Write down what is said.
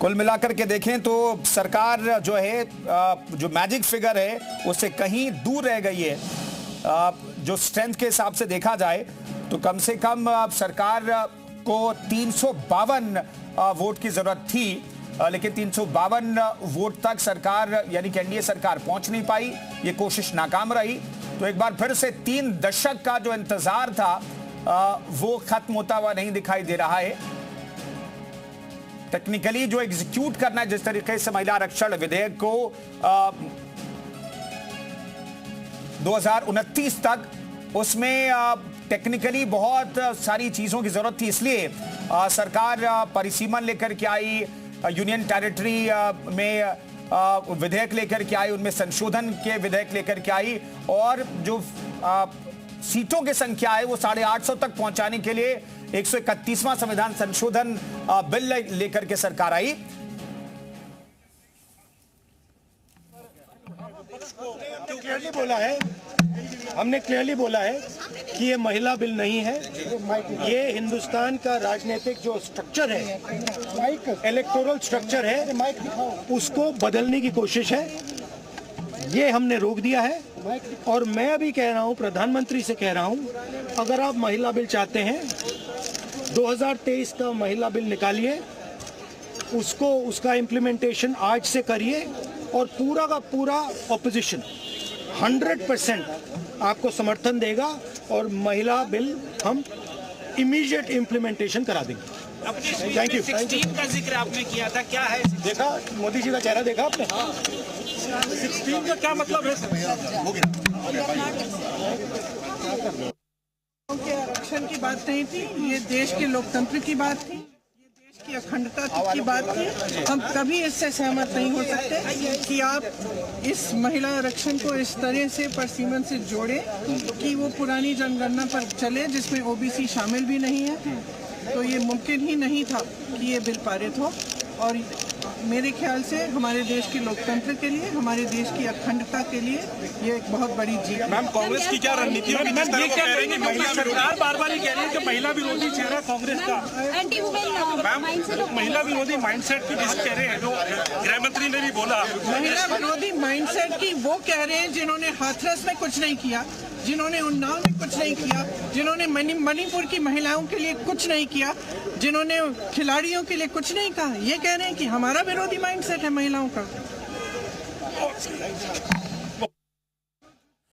कुल मिलाकर के देखें तो सरकार जो है जो मैजिक फिगर है उससे कहीं दूर रह गई है। जो स्ट्रेंथ के हिसाब से देखा जाए तो कम से कम सरकार को 352 वोट की जरूरत थी, लेकिन 352 वोट तक सरकार यानी कि एनडीए सरकार पहुंच नहीं पाई। ये कोशिश नाकाम रही। तो एक बार फिर से 3 दशक का जो इंतजार था वो खत्म होता हुआ नहीं दिखाई दे रहा है। टेक्निकली जो एग्जीक्यूट करना है जिस तरीके से महिला आरक्षण विधेयक को 2029 तक, उसमें टेक्निकली बहुत सारी चीजों की जरूरत थी। इसलिए सरकार परिसीमन लेकर के आई, यूनियन टेरिटरी में विधेयक लेकर के आई, उनमें संशोधन के विधेयक लेकर के आई और जो सीटों की संख्या है वो 850 तक पहुंचाने के लिए 131वां संविधान संशोधन बिल लेकर के सरकार आई। हमने क्लियरली बोला है कि ये महिला बिल नहीं है। ये हिंदुस्तान का राजनीतिक जो स्ट्रक्चर है, इलेक्टोरल स्ट्रक्चर है, उसको बदलने की कोशिश है। ये हमने रोक दिया है। और मैं अभी कह रहा हूँ, प्रधानमंत्री से कह रहा हूँ, अगर आप महिला बिल चाहते हैं 2023 का महिला बिल निकालिए, उसका इम्प्लीमेंटेशन आज से करिए और पूरा का पूरा ऑपोजिशन 100% आपको समर्थन देगा और महिला बिल हम इमीडिएट इम्प्लीमेंटेशन करा देंगे। Thank you. 16 का जिक्र आपने किया था, क्या है? देखा मोदी जी का चेहरा देखा आपने? 16 का क्या मतलब है? के आरक्षण की बात नहीं थी, ये देश के लोकतंत्र की बात थी, ये देश की अखंडता की बात थी। हम कभी इससे सहमत नहीं हो सकते कि आप इस महिला आरक्षण को इस तरह से परसीमन से जोड़े कि वो पुरानी जनगणना पर चले जिसमें ओबीसी शामिल भी नहीं है। तो ये मुमकिन ही नहीं था कि ये बिल पारित हो। और मेरे ख्याल से hमारे देश के लोकतंत्र के लिए, हमारे देश की अखंडता के लिए ये एक बहुत बड़ी जीत है। मैम, कांग्रेस की क्या रणनीति है? ये क्या कह रही है? महिला सरकार बार-बार ये कह रही है कि महिला विरोधी चेहरा कांग्रेस का। मैम, महिला विरोधी माइंडसेट की जिस कह रहे हैं, जो गृह मंत्री ने भी बोला, महिला विरोधी माइंडसेट की वो कह रहे हैं जिन्होंने हाथरस में कुछ नहीं किया, जिन्होंने उन्नाव में कुछ नहीं किया, जिन्होंने मणिपुर की महिलाओं के लिए कुछ नहीं किया, जिन्होंने खिलाड़ियों के लिए कुछ नहीं कहा। ये कह रहे हैं कि हमारा विरोधी माइंडसेट है महिलाओं का।